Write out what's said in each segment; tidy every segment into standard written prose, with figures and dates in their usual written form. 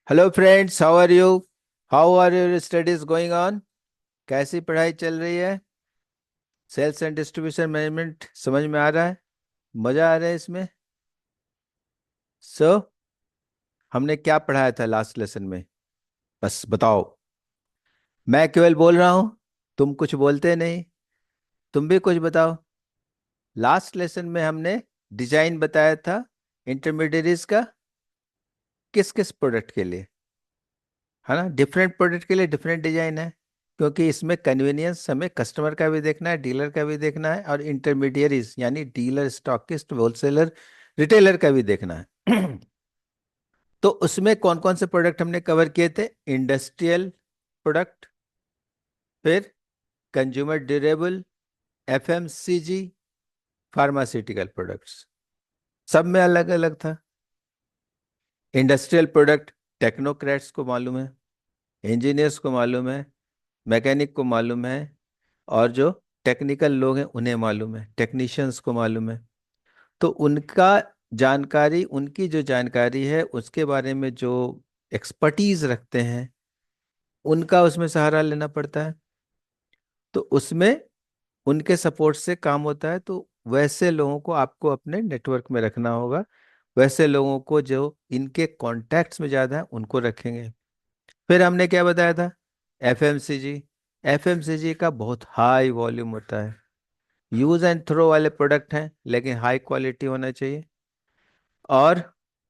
Hello friends, how are you? How are your studies going on? कैसी पढ़ाई चल रही है? सेल्स एंड डिस्ट्रीब्यूशन मैनेजमेंट समझ में आ रहा है? मजा आ रहा है इसमें? सो हमने क्या पढ़ाया था लास्ट लेसन में? बस बताओ। मैं केवल बोल रहा हूँ, तुम कुछ बोलते नहीं। तुम भी कुछ बताओ। लास्ट लेसन में हमने डिजाइन बताया था इंटरमीडिएरीज का। किस किस प्रोडक्ट के लिए? है ना, डिफरेंट प्रोडक्ट के लिए डिफरेंट डिजाइन है। क्योंकि इसमें कन्वीनियंस हमें कस्टमर का भी देखना है, डीलर का भी देखना है, और इंटरमीडियरीज यानी डीलर, स्टॉकिस्ट, होलसेलर, रिटेलर का भी देखना है। तो उसमें कौन कौन से प्रोडक्ट हमने कवर किए थे? इंडस्ट्रियल प्रोडक्ट, फिर consumer durable, FMCG, pharmaceutical products. सब में अलग अलग था। इंडस्ट्रियल प्रोडक्ट टेक्नोक्रेट्स को मालूम है, इंजीनियर्स को मालूम है, मैकेनिक को मालूम है, और जो टेक्निकल लोग हैं उन्हें मालूम है, टेक्नीशियंस को मालूम है। तो उनका जानकारी, उनकी जो जानकारी है उसके बारे में जो एक्सपर्टीज रखते हैं, उनका उसमें सहारा लेना पड़ता है। तो उसमें उनके सपोर्ट से काम होता है। तो वैसे लोगों को आपको अपने नेटवर्क में रखना होगा। वैसे लोगों को जो इनके कॉन्टैक्ट्स में ज़्यादा है उनको रखेंगे। फिर हमने क्या बताया था? एफएमसीजी। एफएमसीजी का बहुत हाई वॉल्यूम होता है। यूज एंड थ्रो वाले प्रोडक्ट हैं, लेकिन हाई क्वालिटी होना चाहिए। और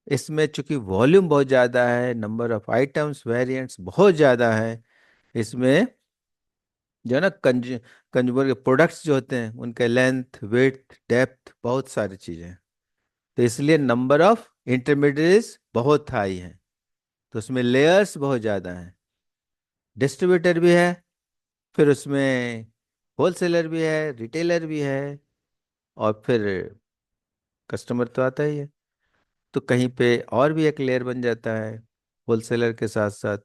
इसमें चूंकि वॉल्यूम बहुत ज़्यादा है, नंबर ऑफ आइटम्स, वेरिएंट्स बहुत ज़्यादा है, इसमें जो है ना, कंज्यूमर के प्रोडक्ट्स जो होते हैं उनके लेंथ, विड्थ, डेप्थ, बहुत सारी चीज़ें हैं। तो इसलिए नंबर ऑफ इंटरमीडिएट्स बहुत हाई है। तो उसमें लेयर्स बहुत ज़्यादा हैं। डिस्ट्रीब्यूटर भी है, फिर उसमें होलसेलर भी है, रिटेलर भी है, और फिर कस्टमर तो आता ही है। तो कहीं पे और भी एक लेयर बन जाता है होलसेलर के साथ साथ,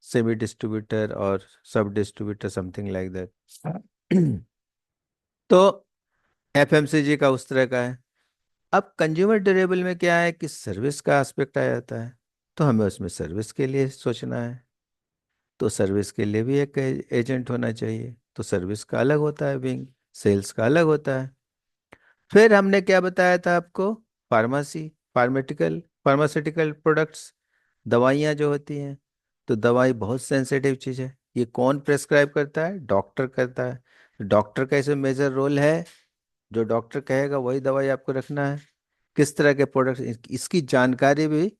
सेमी डिस्ट्रीब्यूटर और सब डिस्ट्रीब्यूटर, समथिंग लाइक दैट। तो एफएमसीजी का उस तरह का है। अब कंज्यूमर ड्यूरेबल में क्या है कि सर्विस का एस्पेक्ट आ जाता है। तो हमें उसमें सर्विस के लिए सोचना है। तो सर्विस के लिए भी एक एजेंट होना चाहिए। तो सर्विस का अलग होता है विंग, सेल्स का अलग होता है। फिर हमने क्या बताया था आपको? फार्मेसी, फार्मास्यूटिकल प्रोडक्ट्स, दवाइयाँ जो होती हैं। तो दवाई बहुत सेंसिटिव चीज़ है। ये कौन प्रेस्क्राइब करता है? डॉक्टर करता है। डॉक्टर का इसमें मेजर रोल है। जो डॉक्टर कहेगा वही दवाई आपको रखना है। किस तरह के प्रोडक्ट, इसकी जानकारी भी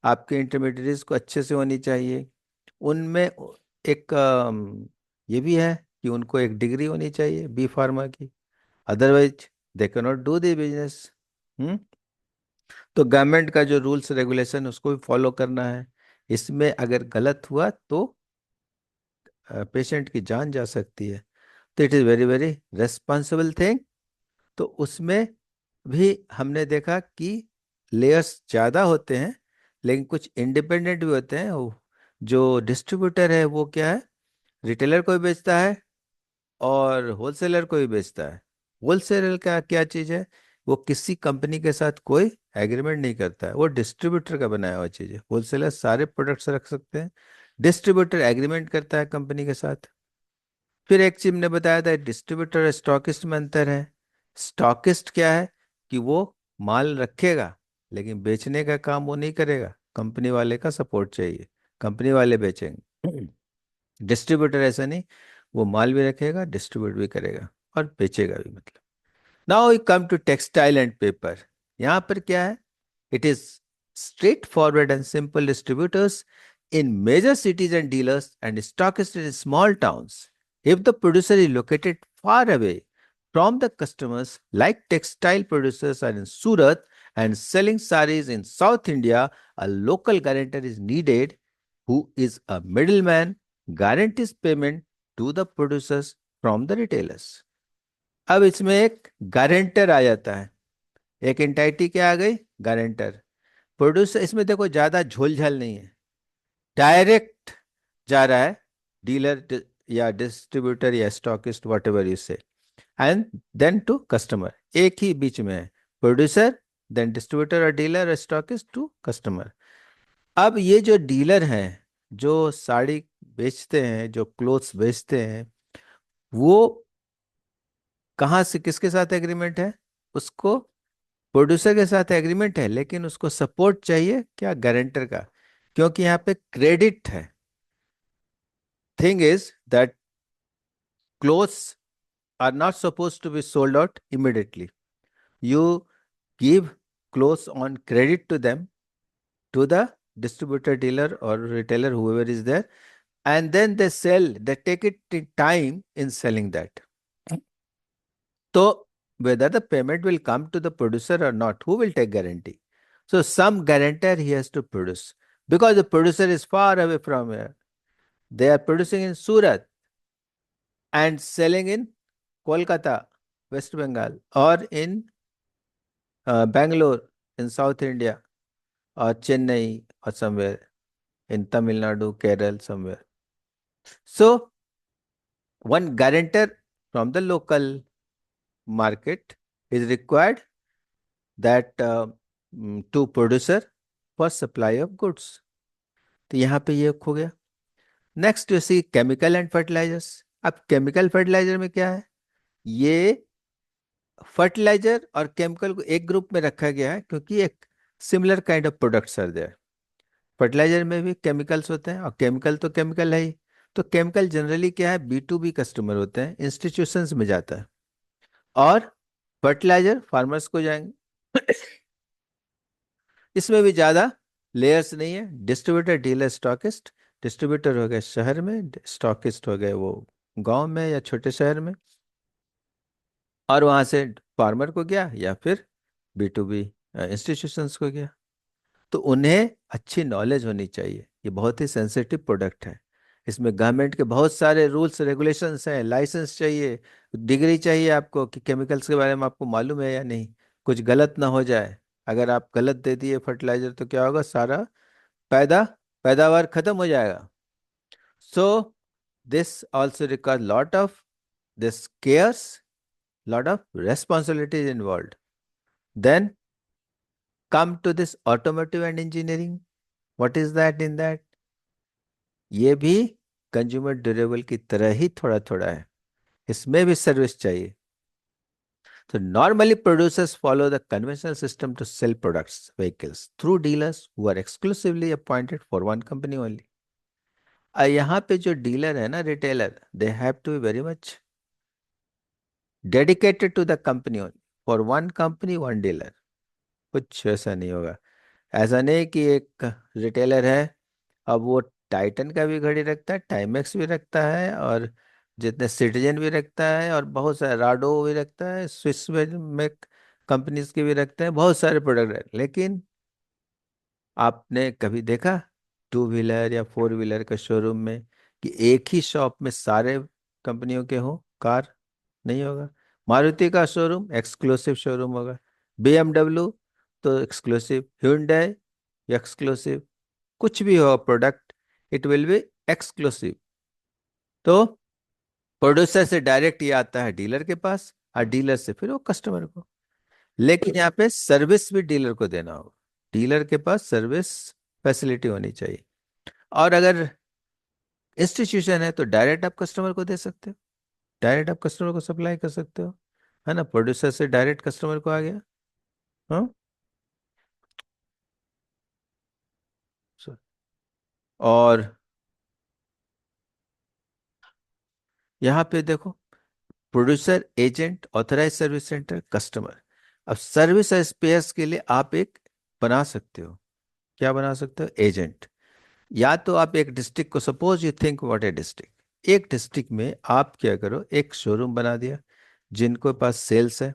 आपके इंटरमीडिएट्स को अच्छे से होनी चाहिए। उनमें एक ये भी है कि उनको एक डिग्री होनी चाहिए बी फार्मा की, otherwise they can not do the business. Hmm. तो गवर्नमेंट का जो रूल्स रेगुलेशन उसको भी फॉलो करना है। इसमें अगर गलत हुआ तो पेशेंट की जान जा सकती है। तो it is very very responsible thing. तो उसमें भी हमने देखा कि लेयर्स ज़्यादा होते हैं, लेकिन कुछ इंडिपेंडेंट भी होते हैं। जो डिस्ट्रीब्यूटर है वो क्या है, रिटेलर को भी बेचता है और होलसेलर को भी बेचता है। होलसेलर का क्या चीज़ है? वो किसी कंपनी के साथ कोई एग्रीमेंट नहीं करता है, वो डिस्ट्रीब्यूटर का बनाया हुआ चीज़ है। होलसेलर सारे प्रोडक्ट्स रख सकते हैं, डिस्ट्रीब्यूटर एग्रीमेंट करता है कंपनी के साथ। फिर एक चीज ने बताया था, डिस्ट्रीब्यूटर और स्टॉकिस्ट में अंतर है। स्टॉकिस्ट क्या है कि वो माल रखेगा, लेकिन बेचने का काम वो नहीं करेगा। कंपनी वाले का सपोर्ट चाहिए, कंपनी वाले बेचेंगे। डिस्ट्रीब्यूटर ऐसा नहीं, वो माल भी रखेगा, डिस्ट्रीब्यूट भी करेगा और बेचेगा भी, मतलब। Now we come to textile and paper. यहाँ पर क्या है? It is straight forward and simple distributors in major cities and dealers and stockists in small towns. If the producer is located far away from the customers, like textile producers are in Surat and selling saris in South India, a local guarantor is needed who is a middleman, guarantees payment to the producers from the retailers. अब इसमें एक guarantor आ जाता है। एक entity क्या आ गई? Guarantor. Producer इसमें देखो ज्यादा झोल झाल नहीं है, डायरेक्ट जा रहा है डीलर या डिस्ट्रीब्यूटर या स्टॉकिस्ट, वट एवर यू से, एंड देन टू कस्टमर। एक ही बीच में है, प्रोड्यूसर, देन डिस्ट्रीब्यूटर और डीलर और स्टॉकिस्ट टू कस्टमर। अब ये जो डीलर हैं, जो साड़ी बेचते हैं, जो क्लोथ्स बेचते हैं, वो कहाँ से, किसके साथ एग्रीमेंट है? उसको प्रोड्यूसर के साथ एग्रीमेंट है, लेकिन उसको सपोर्ट चाहिए क्या? गारंटर का। क्योंकि यहाँ पे क्रेडिट है। Thing is that clothes are not suppose to be sold out immediately. You give clothes on credit to them, to the distributor, dealer, or retailer, whoever is there, and then they sell. They take it time in selling that. So whether the payment will come to the producer or not, who will take guarantee? So some guarantor he has to produce, because the producer is far away from here. They are producing in Surat and selling in Kolkata, West Bengal, or in Bangalore in South India, or Chennai, or somewhere in Tamil Nadu, Kerala, somewhere. So one guarantor from the local market is required, that to producer for supply of goods. तो यहाँ पे ये हो गया. Next you see chemical and fertilisers. अब chemical fertiliser में क्या है? ये फर्टिलाइजर और केमिकल को एक ग्रुप में रखा गया है, क्योंकि एक similar kind of products are there. Fertiliser में भी केमिकल्स होते हैं, और केमिकल तो केमिकल है ही. तो केमिकल जनरली क्या है? B2B कस्टमर होते हैं, इंस्टीट्यूशंस में जाता है. और फर्टिलाइजर फार्मर्स को जाएंगे. इसमें भी ज्यादा लेयर्स नहीं है. Distributor, dealer, stockist. डिस्ट्रीब्यूटर हो गए शहर में, स्टॉकिस्ट हो गए वो गांव में या छोटे शहर में, और वहां से फार्मर को गया, या फिर B2B इंस्टीट्यूशंस को गया. तो उन्हें अच्छी नॉलेज होनी चाहिए. ये बहुत ही सेंसिटिव प्रोडक्ट है. इसमें गवर्नमेंट के बहुत सारे रूल्स रेगुलेशंस हैं. लाइसेंस चाहिए, डिग्री चाहिए आपको, कि केमिकल्स के बारे में आपको मालूम है या नहीं, कुछ गलत ना हो जाए. अगर आप गलत दे दिए फर्टिलाइजर, तो क्या होगा? सारा पैदावार खत्म हो जाएगा. So this also require lot of this cares, lot of responsibilities involved. Then come to this automotive and engineering. What is that in that? ये भी कंज्यूमर ड्यूरेबल की तरह ही थोड़ा थोड़ा है. इसमें भी सर्विस चाहिए. तो normally producers follow the conventional system to sell products, vehicles through dealers who are exclusively appointed for one company only. यहाँ पे जो डीलर है ना, retailer, they have to be very much dedicated to the company only. For one company one dealer, कुछ ऐसा नहीं होगा. ऐसा नहीं कि एक रिटेलर है, अब वो टाइटन का भी घड़ी रखता है, टाइमेक्स भी रखता है, और जितने सिटीजन भी रखता है, और बहुत सारे राडो भी रखता है, स्विस में कंपनीज के भी रखते हैं, बहुत सारे प्रोडक्ट है. लेकिन आपने कभी देखा 2 व्हीलर या 4 व्हीलर के शोरूम में कि एक ही शॉप में सारे कंपनियों के हो कार? नहीं होगा. मारुति का शोरूम एक्सक्लूसिव शोरूम होगा, BMW तो एक्सक्लूसिव, Hyundai एक्सक्लूसिव. कुछ भी हो product, it will be exclusive. तो प्रोड्यूसर से डायरेक्ट ये आता है डीलर के पास, और डीलर से फिर वो कस्टमर को. लेकिन यहाँ पे सर्विस भी डीलर को देना होगा. डीलर के पास सर्विस फैसिलिटी होनी चाहिए. और अगर इंस्टीट्यूशन है, तो डायरेक्ट आप कस्टमर को दे सकते हो, डायरेक्ट आप कस्टमर को सप्लाई कर सकते हो, है ना. प्रोड्यूसर से डायरेक्ट कस्टमर को आ गया. हाँ. So, और यहाँ पे देखो, producer, agent, authorise service centre, customer. अब सर्विस और स्पेयर्स के लिए आप एक बना सकते हो. क्या बना सकते हो? एजेंट. या तो आप एक डिस्ट्रिक्ट को, suppose you think what A district, एक डिस्ट्रिक्ट में आप क्या करो, एक शोरूम बना दिया जिनको पास सेल्स है,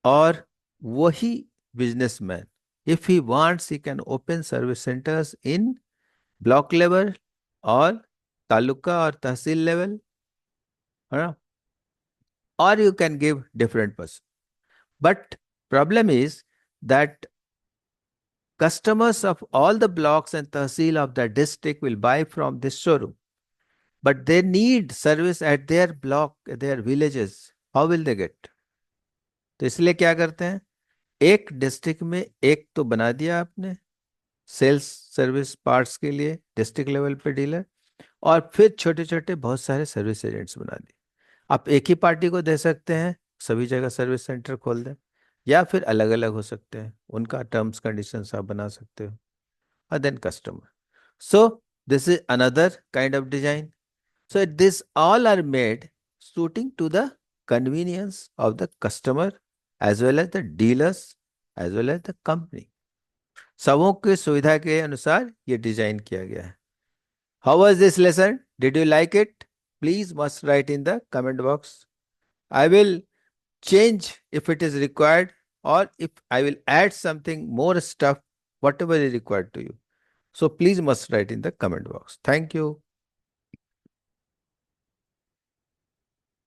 और वही businessman, if he wants, he can open service centres in block level और तालुका और तहसील लेवल, है ना. और you can give different person. But problem is that customers of all the blocks and tahsil of the district will buy from this showroom, but they need service at their block, their villages. How will they get? तो इसलिए क्या करते हैं, एक district में एक तो बना दिया आपने सेल्स सर्विस पार्ट्स के लिए डिस्ट्रिक्ट लेवल पे डीलर, और फिर छोटे छोटे बहुत सारे सर्विस एजेंट्स बना दिए। आप एक ही पार्टी को दे सकते हैं, सभी जगह सर्विस सेंटर खोल दें, या फिर अलग अलग हो सकते हैं, उनका टर्म्स कंडीशंस आप बना सकते हो, और then customer. So this is another kind of design. So this all are made suiting to the convenience of the customer as well as the dealers as well as the company. सबों की सुविधा के अनुसार ये design किया गया है. How was this lesson? Did you like it? Please must write in the comment box. I will change if it is required, or if I will add something more stuff, whatever is required to you. So please must write in the comment box. Thank you.